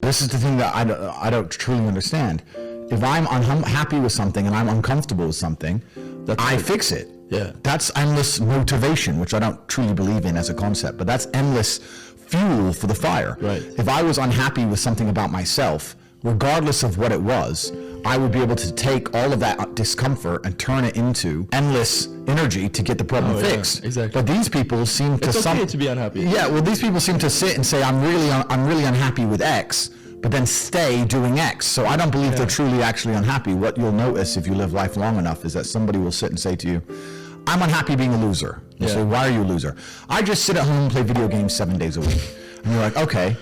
This is the thing that I don't truly understand. If I'm unhappy with something and I'm uncomfortable with something, I fix it. Yeah. That's endless motivation, which I don't truly believe in as a concept, but that's endless fuel for the fire. Right. If I was unhappy with something about myself, regardless of what it was, I would be able to take all of that discomfort and turn it into endless energy to get the problem fixed. Exactly. But these people seem to... It's okay to be unhappy. Yeah, well, these people seem to sit and say, I'm really unhappy with X, but then stay doing X. So I don't believe they're truly actually unhappy. What you'll notice if you live life long enough is that somebody will sit and say to you, I'm unhappy being a loser. You say, why are you a loser? I just sit at home and play video games 7 days a week. And you're like, okay.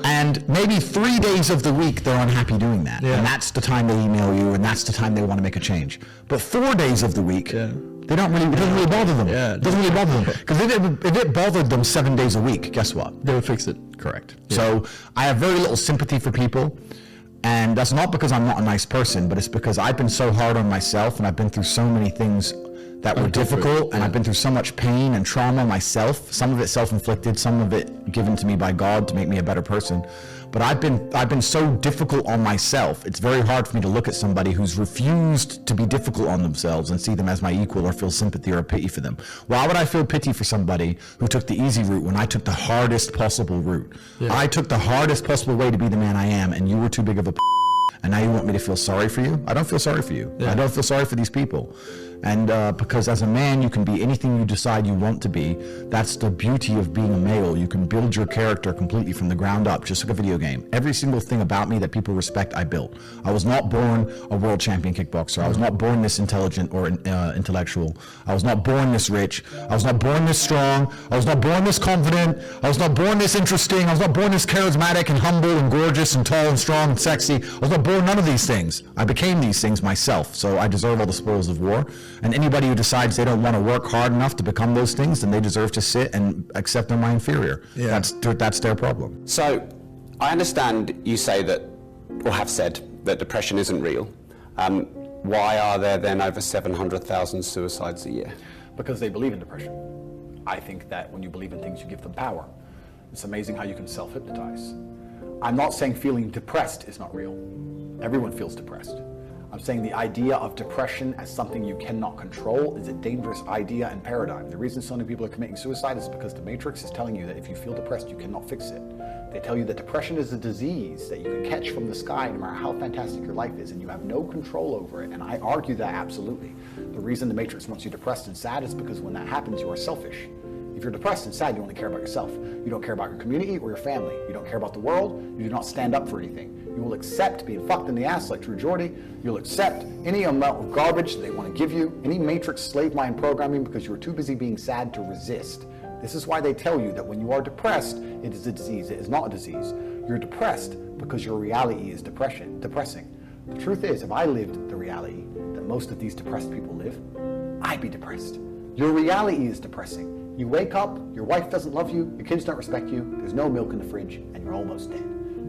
And maybe 3 days of the week they're unhappy doing that. And that's the time they email you, and that's the time they want to make a change. But 4 days of the week, they don't really, it doesn't really bother them. It doesn't really bother them. Because if it bothered them 7 days a week, guess what? They would fix it. Correct. So I have very little sympathy for people. And that's not because I'm not a nice person, but it's because I've been so hard on myself, and I've been through so many things that were difficult, and I've been through so much pain and trauma myself, some of it self-inflicted, some of it given to me by God to make me a better person. But I've been so difficult on myself, it's very hard for me to look at somebody who's refused to be difficult on themselves and see them as my equal or feel sympathy or pity for them. Why would I feel pity for somebody who took the easy route when I took the hardest possible route? I took the hardest possible way to be the man I am, and you were too big of a and now you want me to feel sorry for you? I don't feel sorry for you. I don't feel sorry for these people. And because as a man, you can be anything you decide you want to be. That's the beauty of being a male. You can build your character completely from the ground up, just like a video game. Every single thing about me that people respect, I built. I was not born a world champion kickboxer. I was not born this intelligent or intellectual. I was not born this rich. I was not born this strong. I was not born this confident. I was not born this interesting. I was not born this charismatic and humble and gorgeous and tall and strong and sexy. I was not born none of these things. I became these things myself, so I deserve all the spoils of war. And anybody who decides they don't want to work hard enough to become those things, then they deserve to sit and accept they're my inferior. That's their problem. So I understand you say that, or have said, that depression isn't real. Why are there then over 700,000 suicides a year? Because they believe in depression. I think that when you believe in things, you give them power. It's amazing how you can self-hypnotize. I'm not saying feeling depressed is not real. Everyone feels depressed. I'm saying the idea of depression as something you cannot control is a dangerous idea and paradigm. The reason so many people are committing suicide is because the Matrix is telling you that if you feel depressed, you cannot fix it. They tell you that depression is a disease that you can catch from the sky no matter how fantastic your life is, and you have no control over it. And I argue that absolutely. The reason the Matrix wants you depressed and sad is because when that happens, you are selfish. If you're depressed and sad, you only care about yourself. You don't care about your community or your family. You don't care about the world. You do not stand up for anything. You will accept being fucked in the ass like True Geordie. You'll accept any amount of garbage that they want to give you, any Matrix slave mind programming, because you are too busy being sad to resist. This is why they tell you that when you are depressed, it is a disease. It is not a disease. You're depressed because your reality is depressing. The truth is, if I lived the reality that most of these depressed people live, I'd be depressed. Your reality is depressing. You wake up, your wife doesn't love you, your kids don't respect you, there's no milk in the fridge, and you're almost dead.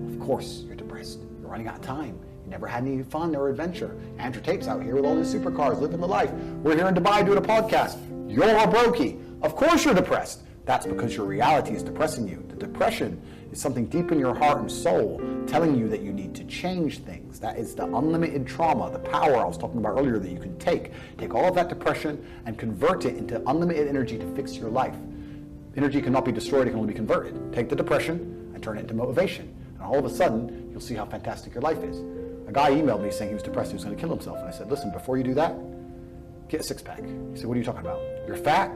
Of course you're depressed. You're running out of time. You never had any fun or adventure. Andrew Tate's out here with all his supercars, living the life. We're here in Dubai doing a podcast. You're a brokey. Of course you're depressed. That's because your reality is depressing you. The depression is something deep in your heart and soul telling you that you need to change things. That is the unlimited trauma, the power I was talking about earlier that you can take all of that depression and convert it into unlimited energy to fix your life. Energy cannot be destroyed, it can only be converted. Take the depression and turn it into motivation. And all of a sudden, you'll see how fantastic your life is. A guy emailed me saying he was depressed, he was going to kill himself. And I said, listen, before you do that, get a six-pack. He said, what are you talking about? You're fat?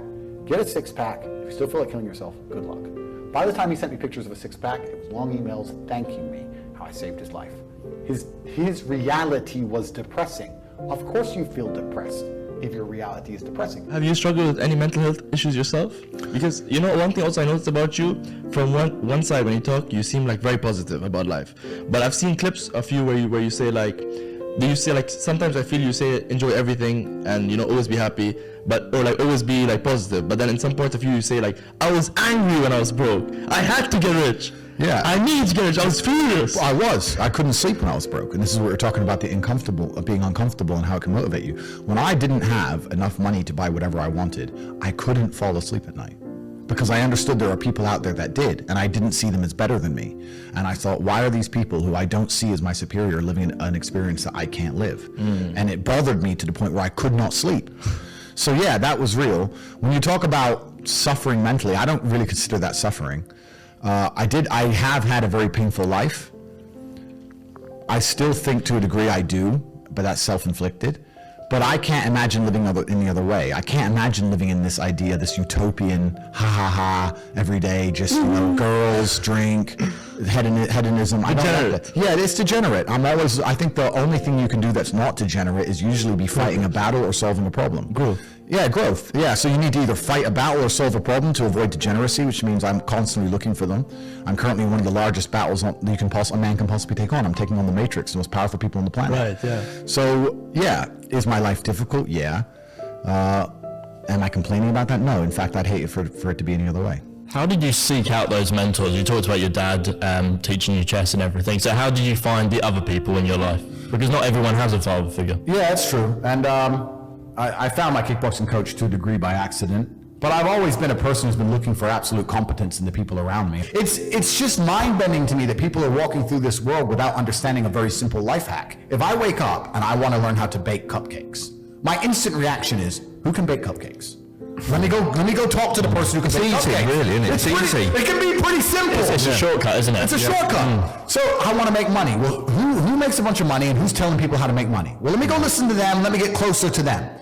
Get a six-pack. If you still feel like killing yourself, good luck. By the time he sent me pictures of a six-pack, it was long emails thanking me how I saved his life. His reality was depressing. Of course you feel depressed if your reality is depressing. Have you struggled with any mental health issues yourself? Because, you know, one thing also I noticed about you, from one side when you talk, you seem like very positive about life. But I've seen clips of you where you say like, sometimes I feel you say enjoy everything and, you know, always be happy, or like always be like positive. But then in some parts of you say like, I was angry when I was broke. I had to get rich. Yeah. I needed to get rich. I was furious. I couldn't sleep when I was broke. And this is what we're talking about, the being uncomfortable and how it can motivate you. When I didn't have enough money to buy whatever I wanted, I couldn't fall asleep at night. because I understood there are people out there that did, and I didn't see them as better than me. And I thought, why are these people who I don't see as my superior living an experience that I can't live? And it bothered me to the point where I could not sleep. So yeah, that was real. When you talk about suffering mentally, I don't really consider that suffering. I have had a very painful life. I still think to a degree I do, but that's self-inflicted. But I can't imagine living any other way. I can't imagine living in this idea, this utopian, every day, just, girls, drink, hedonism. I don't like that. Yeah, it's degenerate. I think the only thing you can do that's not degenerate is usually be fighting a battle or solving a problem. Growth. Yeah, growth. Yeah, so you need to either fight a battle or solve a problem to avoid degeneracy, which means I'm constantly looking for them. I'm currently in one of the largest battles a man can possibly take on. I'm taking on the Matrix, the most powerful people on the planet. Right, yeah. So, yeah, is my life difficult? Yeah. Am I complaining about that? No. In fact, I'd hate it for it to be any other way. How did you seek out those mentors? You talked about your dad teaching you chess and everything. So how did you find the other people in your life? Because not everyone has a father figure. Yeah, it's true. And I found my kickboxing coach to a degree by accident, but I've always been a person who's been looking for absolute competence in the people around me. It's just mind-bending to me that people are walking through this world without understanding a very simple life hack. If I wake up and I want to learn how to bake cupcakes, my instant reaction is, who can bake cupcakes? Let me go talk to the person who can bake cupcakes. Really, isn't it? It's easy. It can be pretty simple. It's a shortcut, isn't it? It's a shortcut. So I want to make money. Well, who makes a bunch of money and who's telling people how to make money? Well, let me go listen to them. Let me get closer to them.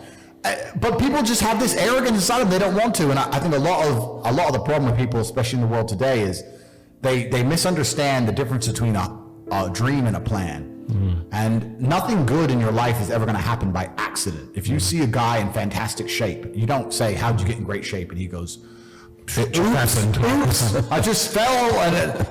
But people just have this arrogance inside of them. They don't want to. And I think a lot of the problem with people, especially in the world today, is they misunderstand the difference between a dream and a plan. And nothing good in your life is ever going to happen by accident. If you see a guy in fantastic shape, you don't say, how'd you get in great shape? And he goes, oops, I just fell.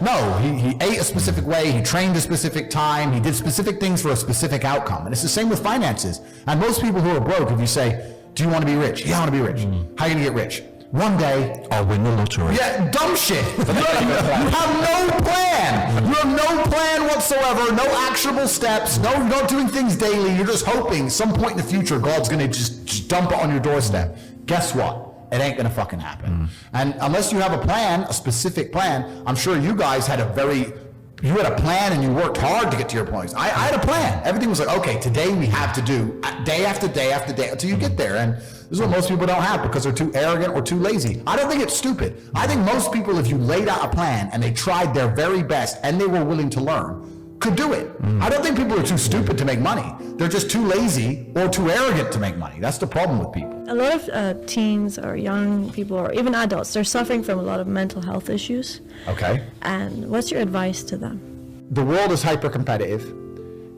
No, he ate a specific way, he trained a specific time, he did specific things for a specific outcome. And it's the same with finances. And most people who are broke, if you say, do you want to be rich? Yeah, I want to be rich. How are you going to get rich? One day, I'll win the lottery. Yeah, dumb shit. You have no plan. You have no plan whatsoever, no actionable steps, you're not doing things daily. You're just hoping some point in the future God's going to just dump it on your doorstep. Guess what? It ain't going to fucking happen. And unless you have a plan, a specific plan, I'm sure you guys had you had a plan and you worked hard to get to your points. I had a plan. Everything was like, okay, today we have to do day after day after day until you get there. And this is what most people don't have because they're too arrogant or too lazy. I don't think it's stupid. I think most people, if you laid out a plan and they tried their very best and they were willing to learn, could do it. I don't think people are too stupid to make money. They're just too lazy or too arrogant to make money. That's the problem with people. A lot of teens or young people or even adults, they're suffering from a lot of mental health issues. Okay. And what's your advice to them? The world is hyper competitive.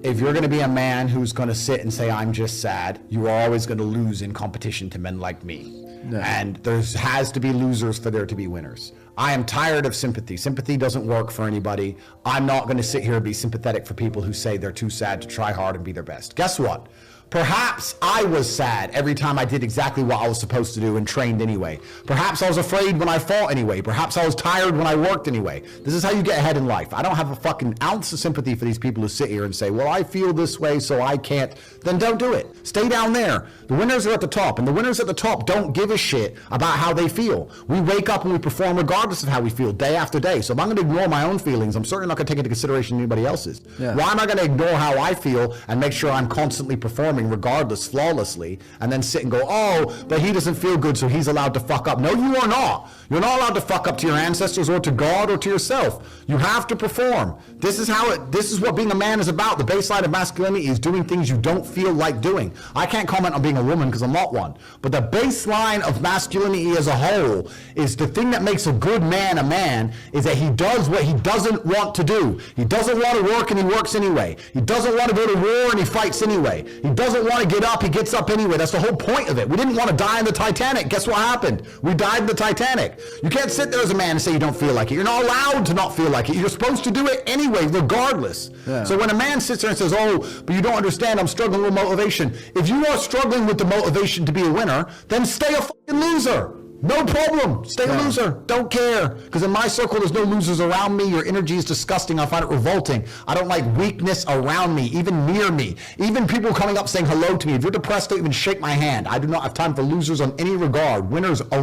If you're going to be a man who's going to sit and say, I'm just sad, you are always going to lose in competition to men like me. No. And there has to be losers for there to be winners. I am tired of sympathy. Sympathy doesn't work for anybody. I'm not going to sit here and be sympathetic for people who say they're too sad to try hard and be their best. Guess what? Perhaps I was sad every time I did exactly what I was supposed to do and trained anyway. Perhaps I was afraid when I fought anyway. Perhaps I was tired when I worked anyway. This is how you get ahead in life. I don't have a fucking ounce of sympathy for these people who sit here and say, well, I feel this way, so I can't. Then don't do it. Stay down there. The winners are at the top, and the winners at the top don't give a shit about how they feel. We wake up and we perform regardless of how we feel day after day. So if I'm going to ignore my own feelings, I'm certainly not going to take into consideration anybody else's. Yeah. Why am I going to ignore how I feel and make sure I'm constantly performing regardless, flawlessly, and then sit and go, oh, but he doesn't feel good, so he's allowed to fuck up. No, you are not. You're not allowed to fuck up to your ancestors or to God or to yourself. You have to perform. This is what being a man is about. The baseline of masculinity is doing things you don't feel like doing. I can't comment on being a woman because I'm not one. But the baseline of masculinity as a whole is the thing that makes a good man is that he does what he doesn't want to do. He doesn't want to work and he works anyway. He doesn't want to go to war and he fights anyway. He doesn't want to get up, he gets up anyway. That's the whole point of it. We didn't want to die in the Titanic. Guess what happened? We died in the Titanic. You can't sit there as a man and say you don't feel like it. You're not allowed to not feel like it. You're supposed to do it anyway, regardless. Yeah. So when a man sits there and says, oh, but you don't understand, I'm struggling with motivation. If you are struggling with the motivation to be a winner, then stay a fucking loser. No problem. Stay a loser. Don't care. Because in my circle, there's no losers around me. Your energy is disgusting. I find it revolting. I don't like weakness around me, even near me. Even people coming up saying hello to me. If you're depressed, don't even shake my hand. I do not have time for losers on any regard. Winners only.